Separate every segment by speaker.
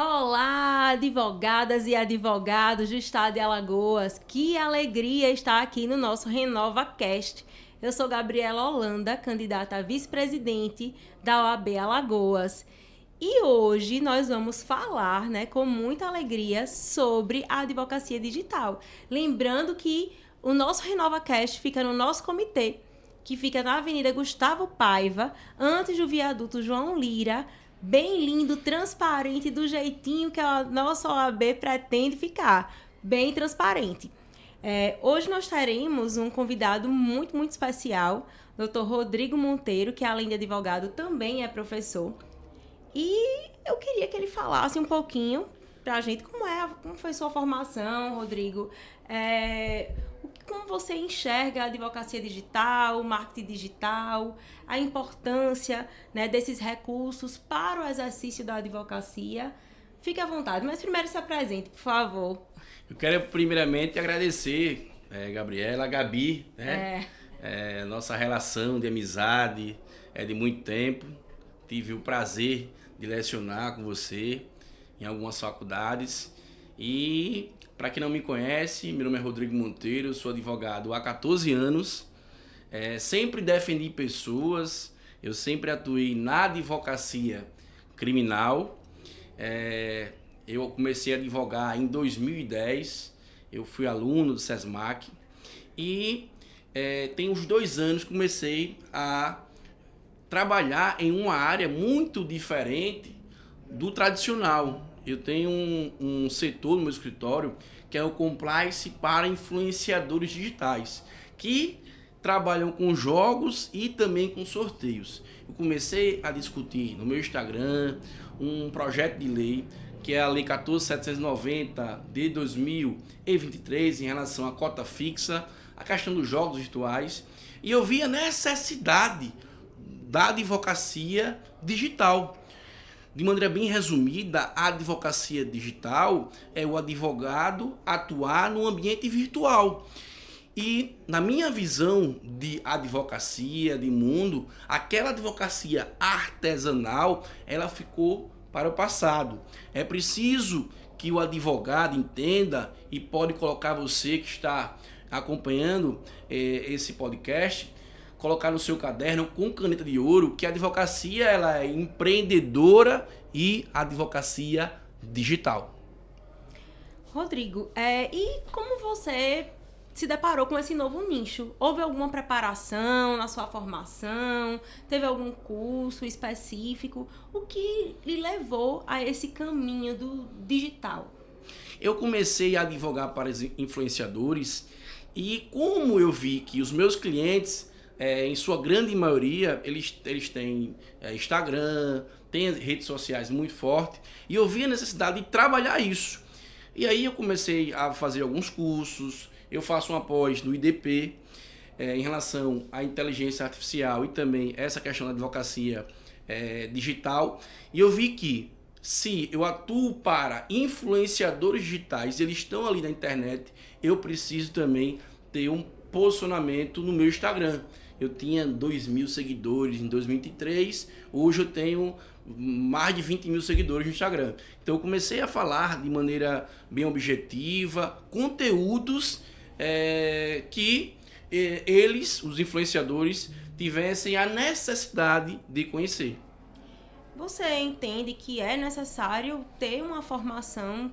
Speaker 1: Olá, advogadas e advogados do estado de Alagoas. Que alegria estar aqui no nosso RenovaCast. Eu sou Gabriela Holanda, candidata a vice-presidente da OAB Alagoas. E hoje nós vamos falar, com muita alegria, sobre a advocacia digital. Lembrando que o nosso RenovaCast fica no nosso comitê, que fica na Avenida Gustavo Paiva, antes do viaduto João Lira, bem lindo, transparente, do jeitinho que a nossa OAB pretende ficar, bem transparente. Hoje nós teremos um convidado muito, muito especial, Dr. Rodrigo Monteiro, que além de advogado também é professor. E eu queria que ele falasse um pouquinho pra gente como foi sua formação, Rodrigo. Como você enxerga a advocacia digital, o marketing digital, a importância, desses recursos para o exercício da advocacia. Fique à vontade, mas primeiro se apresente, por favor.
Speaker 2: Eu quero primeiramente agradecer, Gabriela, a Gabi, nossa relação de amizade é de muito tempo. Tive o prazer de lecionar com você em algumas faculdades. E, para quem não me conhece, meu nome é Rodrigo Monteiro, eu sou advogado há 14 anos. Sempre defendi pessoas, eu sempre atuei na advocacia criminal. Eu comecei a advogar em 2010, eu fui aluno do SESMAC e tem uns 2 anos comecei a trabalhar em uma área muito diferente do tradicional. Eu tenho um setor no meu escritório que é o compliance para influenciadores digitais, que trabalham com jogos e também com sorteios. Eu comecei a discutir no meu Instagram um projeto de lei, que é a Lei 14.790 de 2023, em relação à cota fixa, a questão dos jogos virtuais, e eu vi a necessidade da advocacia digital. De maneira bem resumida, a advocacia digital é o advogado atuar no ambiente virtual. E na minha visão de advocacia, de mundo, aquela advocacia artesanal, ela ficou para o passado. É preciso que o advogado entenda, e pode colocar você que está acompanhando esse podcast, colocar no seu caderno com caneta de ouro, que a advocacia ela é empreendedora e advocacia digital.
Speaker 1: Rodrigo, e como você se deparou com esse novo nicho? Houve alguma preparação na sua formação? Teve algum curso específico? O que lhe levou a esse caminho do digital?
Speaker 2: Eu comecei a advogar para os influenciadores e como eu vi que os meus clientes, em sua grande maioria, eles têm Instagram, têm redes sociais muito fortes, e eu vi a necessidade de trabalhar isso. E aí eu comecei a fazer alguns cursos, eu faço uma pós no IDP, em relação à inteligência artificial e também essa questão da advocacia digital, e eu vi que se eu atuo para influenciadores digitais, eles estão ali na internet, eu preciso também ter um posicionamento no meu Instagram. Eu tinha 2.000 seguidores em 2023, hoje eu tenho mais de 20 mil seguidores no Instagram. Então eu comecei a falar de maneira bem objetiva, conteúdos que eles, os influenciadores, tivessem a necessidade de conhecer.
Speaker 1: Você entende que é necessário ter uma formação,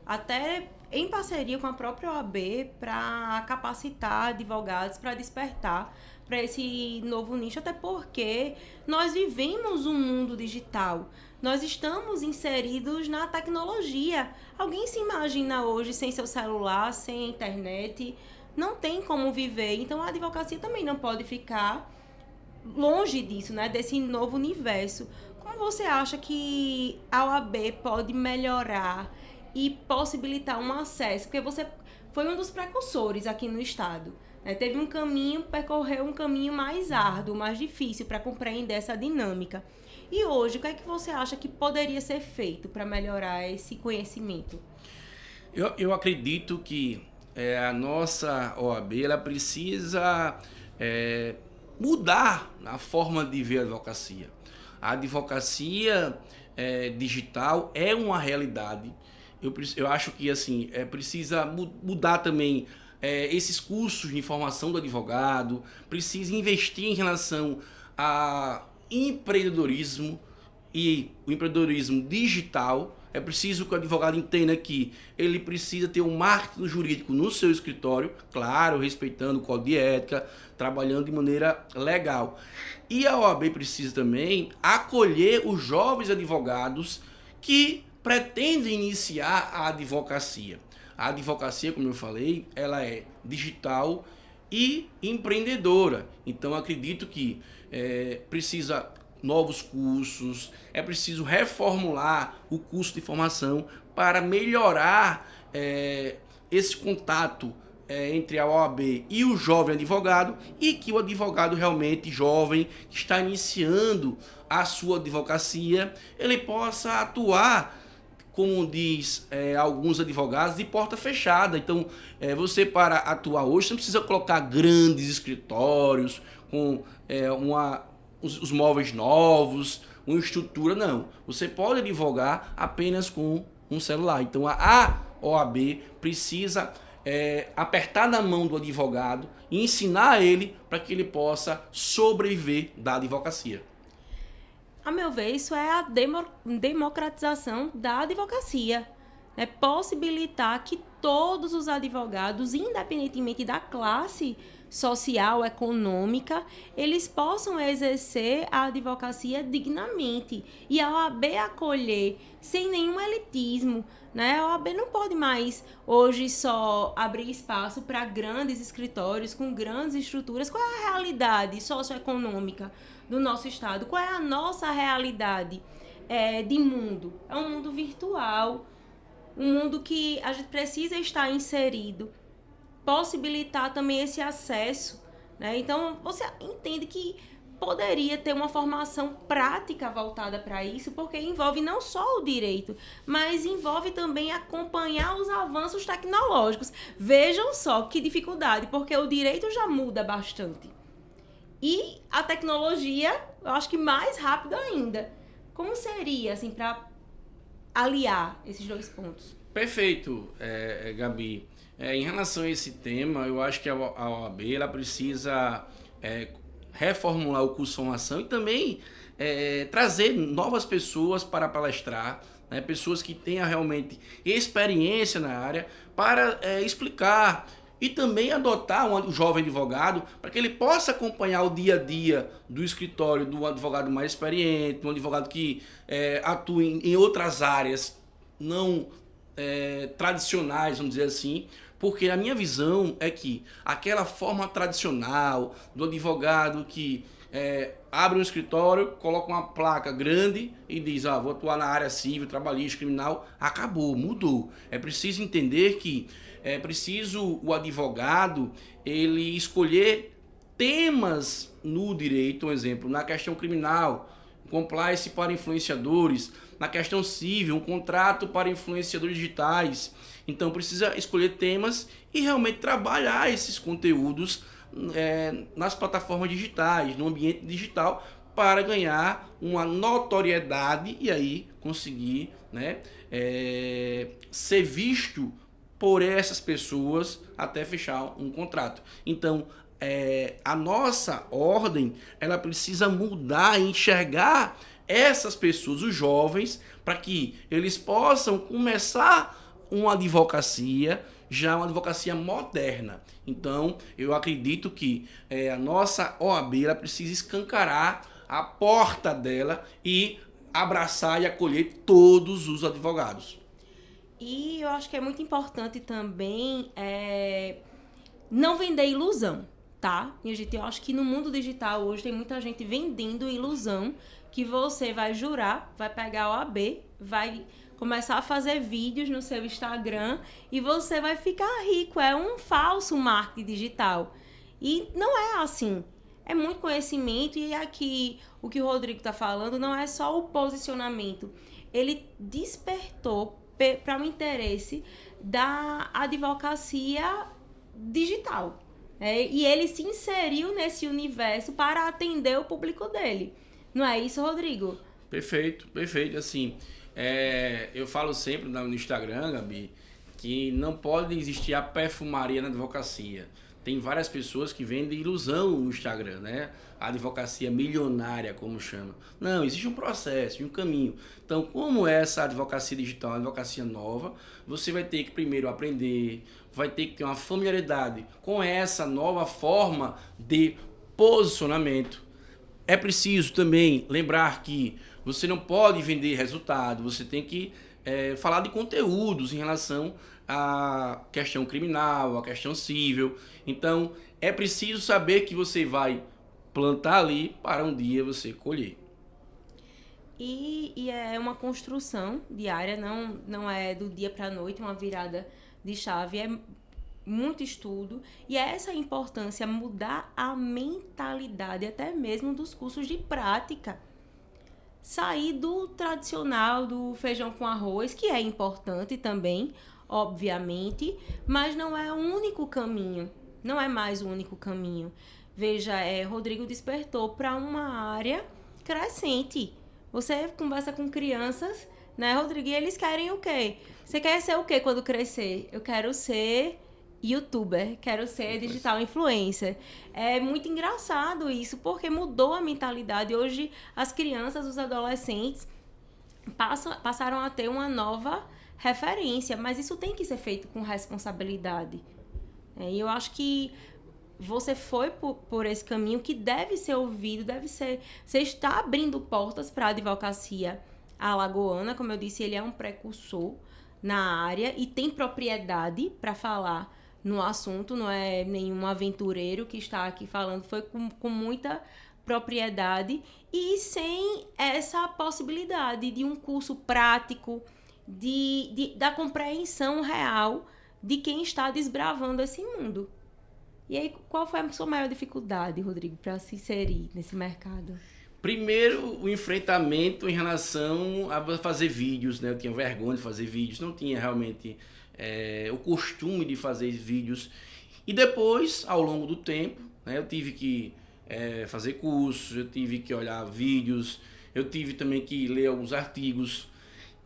Speaker 1: até em parceria com a própria OAB, para capacitar advogados, para despertar para esse novo nicho, até porque nós vivemos um mundo digital, nós estamos inseridos na tecnologia. Alguém se imagina hoje sem seu celular, sem internet? Não tem como viver. Então a advocacia também não pode ficar longe disso, desse novo universo. Como você acha que a OAB pode melhorar e possibilitar um acesso? Porque você foi um dos precursores aqui no estado. Percorreu um caminho mais árduo, mais difícil para compreender essa dinâmica. E hoje, o que é que você acha que poderia ser feito para melhorar esse conhecimento?
Speaker 2: Eu acredito que a nossa OAB ela precisa mudar a forma de ver a advocacia. A advocacia digital é uma realidade. Eu acho que assim, precisa mudar também esses cursos de formação do advogado, precisa investir em relação a empreendedorismo e o empreendedorismo digital. É preciso que o advogado entenda que ele precisa ter um marketing jurídico no seu escritório, claro, respeitando o código de ética, trabalhando de maneira legal. E a OAB precisa também acolher os jovens advogados que pretendem iniciar a advocacia. A advocacia, como eu falei, ela é digital e empreendedora. Então, acredito que precisa novos cursos, é preciso reformular o curso de formação para melhorar esse contato entre a OAB e o jovem advogado, e que o advogado realmente jovem, que está iniciando a sua advocacia, ele possa atuar, como diz alguns advogados, de porta fechada. Então, você para atuar hoje, você não precisa colocar grandes escritórios com os móveis novos, uma estrutura, não. Você pode advogar apenas com um celular. Então, a OAB precisa apertar na mão do advogado e ensinar ele para que ele possa sobreviver da advocacia.
Speaker 1: A meu ver, isso é a democratização da advocacia. Né? Possibilitar que todos os advogados, independentemente da classe social, econômica, eles possam exercer a advocacia dignamente. E a OAB acolher sem nenhum elitismo. Né? A OAB não pode mais hoje só abrir espaço para grandes escritórios com grandes estruturas. Qual é a realidade socioeconômica do nosso estado? Qual é a nossa realidade de mundo? É um mundo virtual, um mundo que a gente precisa estar inserido, possibilitar também esse acesso, né? Então, você entende que poderia ter uma formação prática voltada para isso, porque envolve não só o direito, mas envolve também acompanhar os avanços tecnológicos. Vejam só que dificuldade, porque o direito já muda bastante. E a tecnologia, eu acho que mais rápido ainda. Como seria, assim, para aliar esses dois pontos?
Speaker 2: Perfeito, Gabi. Em relação a esse tema, eu acho que a OAB ela precisa reformular o curso de formação e também trazer novas pessoas para palestrar, né? Pessoas que tenham realmente experiência na área para explicar e também adotar um jovem advogado para que ele possa acompanhar o dia a dia do escritório do advogado mais experiente, um advogado que atua em outras áreas não tradicionais, vamos dizer assim, porque a minha visão é que aquela forma tradicional do advogado que abre um escritório, coloca uma placa grande e diz, vou atuar na área civil, trabalhista, criminal, acabou, mudou. É preciso entender que é preciso o advogado ele escolher temas no direito, um exemplo, na questão criminal, compliance para influenciadores, na questão civil, um contrato para influenciadores digitais. Então precisa escolher temas e realmente trabalhar esses conteúdos nas plataformas digitais, no ambiente digital, para ganhar uma notoriedade e aí conseguir, né, ser visto por essas pessoas até fechar um contrato. Então, a nossa ordem ela precisa mudar e enxergar essas pessoas, os jovens, para que eles possam começar uma advocacia, já uma advocacia moderna. Então, eu acredito que a nossa OAB ela precisa escancarar a porta dela e abraçar e acolher todos os advogados.
Speaker 1: E eu acho que é muito importante também não vender ilusão, tá? Minha gente, eu acho que no mundo digital hoje tem muita gente vendendo ilusão que você vai jurar, vai pegar a OAB, vai começar a fazer vídeos no seu Instagram e você vai ficar rico. É um falso marketing digital. E não é assim. É muito conhecimento e aqui o que o Rodrigo está falando não é só o posicionamento. Ele despertou para o interesse da advocacia digital. E ele se inseriu nesse universo para atender o público dele. Não é isso, Rodrigo?
Speaker 2: Perfeito, perfeito. Assim, eu falo sempre no Instagram, Gabi, que não pode existir a perfumaria na advocacia. Tem várias pessoas que vendem ilusão no Instagram, né? A advocacia milionária, como chama. Não, existe um processo, um caminho. Então, como é essa advocacia digital, uma advocacia nova, você vai ter que primeiro aprender, vai ter que ter uma familiaridade com essa nova forma de posicionamento. É preciso também lembrar que você não pode vender resultado, você tem que falar de conteúdos em relação à questão criminal, à questão civil. Então, é preciso saber que você vai plantar ali para um dia você colher.
Speaker 1: E é uma construção diária, não é do dia para a noite, uma virada de chave, é muito estudo, e é essa a importância, mudar a mentalidade até mesmo dos cursos de prática. Sair do tradicional, do feijão com arroz, que é importante também, obviamente, mas não é o único caminho, não é mais o único caminho. Veja, Rodrigo despertou para uma área crescente. Você conversa com crianças, né, Rodrigo? E eles querem o quê? Você quer ser o quê quando crescer? Eu quero ser YouTuber, quero ser digital influencer. É muito engraçado isso, porque mudou a mentalidade. Hoje, as crianças, os adolescentes passaram a ter uma nova referência, mas isso tem que ser feito com responsabilidade. E eu acho que você foi por esse caminho que deve ser ouvido, você está abrindo portas para a advocacia alagoana. Como eu disse, ele é um precursor na área e tem propriedade para falar no assunto, não é nenhum aventureiro que está aqui falando, foi com muita propriedade e sem essa possibilidade de um curso prático, da compreensão real de quem está desbravando esse mundo. E aí, qual foi a sua maior dificuldade, Rodrigo, para se inserir nesse mercado?
Speaker 2: Primeiro, o enfrentamento em relação a fazer vídeos, né? Eu tinha vergonha de fazer vídeos, não tinha realmente o costume de fazer vídeos. E depois, ao longo do tempo, né, eu tive que fazer cursos, eu tive que olhar vídeos, eu tive também que ler alguns artigos.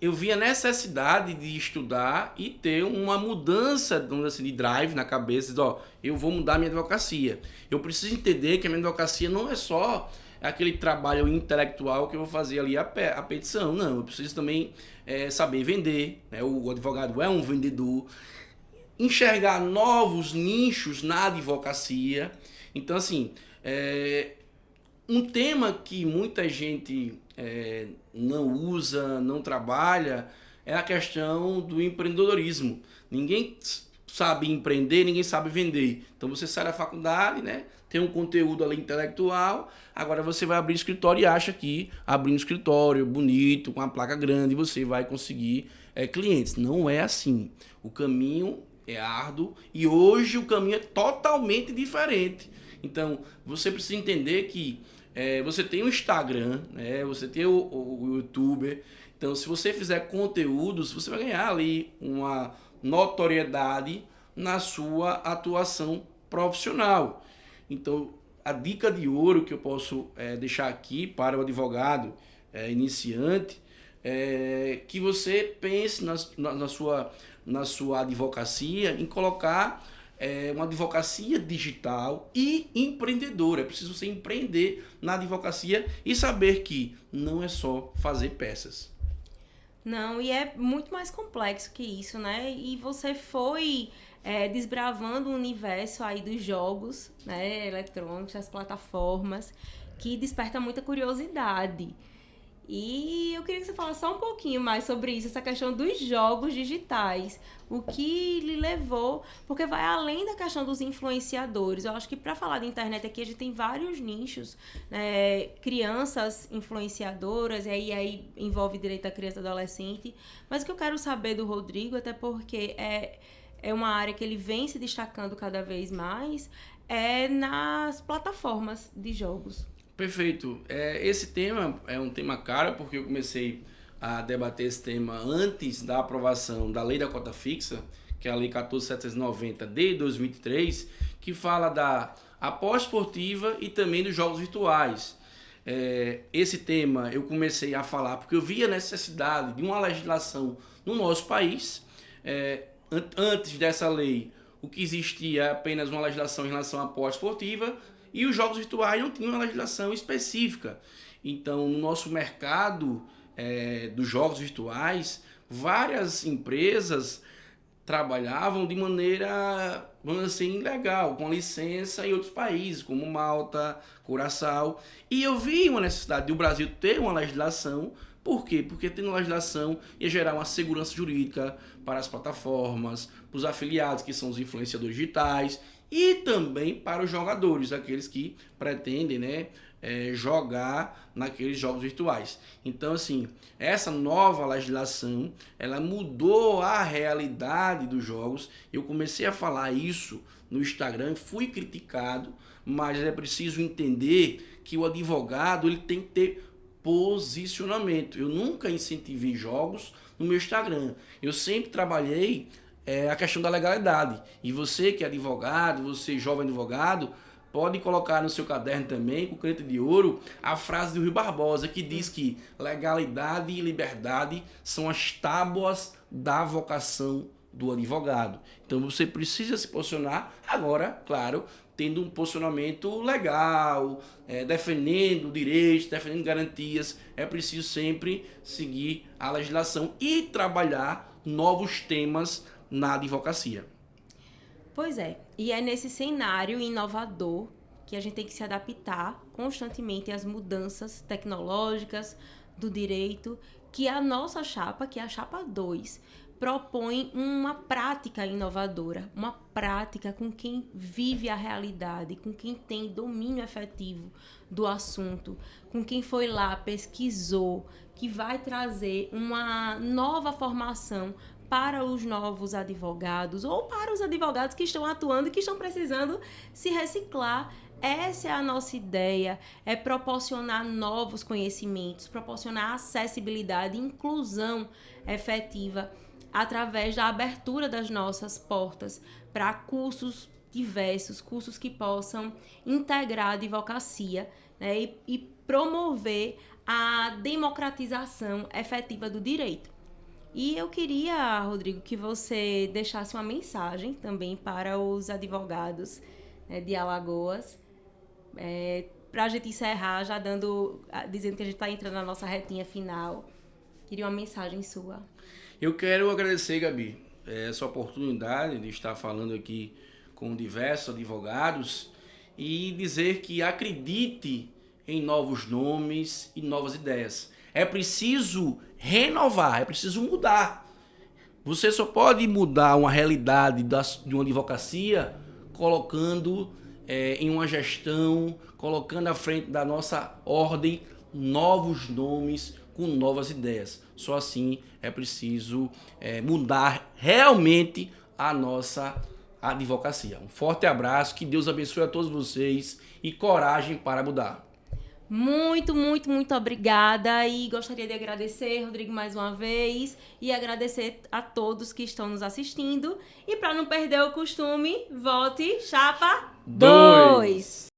Speaker 2: Eu vi a necessidade de estudar e ter uma mudança assim, de drive na cabeça, eu vou mudar minha advocacia. Eu preciso entender que a minha advocacia não é só aquele trabalho intelectual que eu vou fazer ali a petição. Não, eu preciso também saber vender, né? O advogado é um vendedor, enxergar novos nichos na advocacia. Então, assim, um tema que muita gente não usa, não trabalha, é a questão do empreendedorismo. Ninguém sabe empreender, ninguém sabe vender. Então você sai da faculdade, né? Tem um conteúdo ali intelectual, agora você vai abrir escritório e acha que abrindo escritório bonito, com uma placa grande, você vai conseguir clientes. Não é assim. O caminho é árduo e hoje o caminho é totalmente diferente. Então você precisa entender que você tem o Instagram, né? Você tem o YouTuber. Então, se você fizer conteúdos, você vai ganhar ali uma notoriedade na sua atuação profissional. Então, a dica de ouro que eu posso deixar aqui para o advogado iniciante é que você pense na sua advocacia em colocar uma advocacia digital e empreendedora. É preciso você empreender na advocacia e saber que não é só fazer peças.
Speaker 1: Não, e é muito mais complexo que isso, né? E você foi desbravando o universo aí dos jogos, né, eletrônicos, das plataformas, que desperta muita curiosidade. E eu queria que você falasse só um pouquinho mais sobre isso, essa questão dos jogos digitais. O que lhe levou... Porque vai além da questão dos influenciadores. Eu acho que para falar de internet aqui, a gente tem vários nichos, né? Crianças influenciadoras, e aí envolve direito à criança e adolescente. Mas o que eu quero saber do Rodrigo, até porque é uma área que ele vem se destacando cada vez mais, é nas plataformas de jogos.
Speaker 2: Perfeito. Esse tema é um tema caro, porque eu comecei a debater esse tema antes da aprovação da Lei da Cota Fixa, que é a Lei 14.790 de 2003, que fala da aposta esportiva e também dos jogos virtuais. esse tema eu comecei a falar porque eu via a necessidade de uma legislação no nosso país. Antes dessa lei, o que existia é apenas uma legislação em relação à aposta esportiva e os jogos virtuais não tinham uma legislação específica. Então, no nosso mercado dos jogos virtuais, várias empresas trabalhavam de maneira, vamos dizer assim, ilegal, com licença em outros países, como Malta, Curaçao. E eu vi uma necessidade do Brasil ter uma legislação. Por quê? Porque tendo legislação ia gerar uma segurança jurídica para as plataformas, para os afiliados, que são os influenciadores digitais, e também para os jogadores, aqueles que pretendem, né, jogar naqueles jogos virtuais. Então, assim, essa nova legislação, ela mudou a realidade dos jogos. Eu comecei a falar isso no Instagram, fui criticado, mas é preciso entender que o advogado ele tem que ter posicionamento. Eu nunca incentivei jogos no meu Instagram. Eu sempre trabalhei a questão da legalidade. E você que é advogado, você jovem advogado, pode colocar no seu caderno também, com caneta de ouro, a frase do Rui Barbosa, que diz que legalidade e liberdade são as tábuas da vocação do advogado. Então você precisa se posicionar agora, claro, tendo um posicionamento legal, defendendo direitos, defendendo garantias. É preciso sempre seguir a legislação e trabalhar novos temas na advocacia.
Speaker 1: Pois é, e é nesse cenário inovador que a gente tem que se adaptar constantemente às mudanças tecnológicas do direito, que a nossa chapa, que é a chapa 2, propõe uma prática inovadora, uma prática com quem vive a realidade, com quem tem domínio efetivo do assunto, com quem foi lá, pesquisou, que vai trazer uma nova formação para os novos advogados ou para os advogados que estão atuando e que estão precisando se reciclar. Essa é a nossa ideia, é proporcionar novos conhecimentos, proporcionar acessibilidade e inclusão efetiva através da abertura das nossas portas para cursos diversos, cursos que possam integrar a advocacia, né, e promover a democratização efetiva do direito. E eu queria, Rodrigo, que você deixasse uma mensagem também para os advogados, né, de Alagoas, para a gente encerrar, já dizendo que a gente está entrando na nossa retinha final. Queria uma mensagem sua.
Speaker 2: Eu quero agradecer, Gabi, essa oportunidade de estar falando aqui com diversos advogados e dizer que acredite em novos nomes e novas ideias. É preciso renovar, é preciso mudar. Você só pode mudar uma realidade de uma advocacia colocando em uma gestão, colocando à frente da nossa ordem novos nomes com novas ideias. Só assim é preciso mudar realmente a nossa advocacia. Um forte abraço, que Deus abençoe a todos vocês e coragem para mudar.
Speaker 1: Muito, muito, muito obrigada e gostaria de agradecer, Rodrigo, mais uma vez e agradecer a todos que estão nos assistindo. E para não perder o costume, vote Chapa 2!